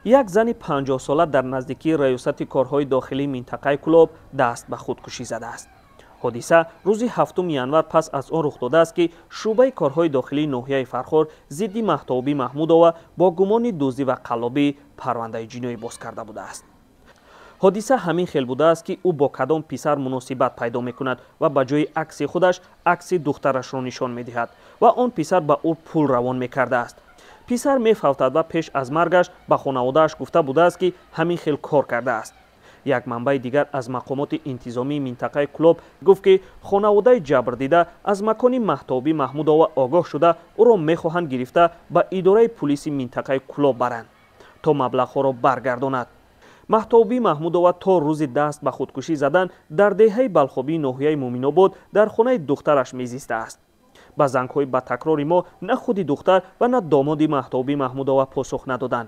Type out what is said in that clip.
یک زن 50 ساله در نزدیکی ریاست کارهای داخلی منطقه کلوب دست به خودکشی زده است. حادثه روز 7 ینور پس از آن رخ داده است که شعبه کارهای داخلی ناحیه فرخور ضد مهتابی محمودова با گمان دزدی و قلابی پرونده جنایی باز کرده بوده است. حادثه همین خیل بوده است که او با کدام پسر مناسبت پیدا میکند و به جای عکس خودش عکس دخترش را نشان میدهد و آن پسر به او پول روان میکرده است. پسر میفوتد و پیش از مرگش به خانواده‌اش گفته بوده است که همین خیل کار کرده است. یک منبع دیگر از مقامات انتظامی منطقه کلوب گفت که خانواده جبر دیده از مکان مهتابی محمودова آگاه شده او را میخواهند گرفته به اداره پلیس منطقه کلوب برند تا مبلغ را برگرداند. مهتابی محمودова تا روز دست به خودکشی زدن در دهه بلخابی ناحیه مومن‌آباد در خانه دخترش میزیسته است. به زنگ‌های با تکرار ما نه خود دختر و نه داماد مهتابی محمودова پاسخ ندادند.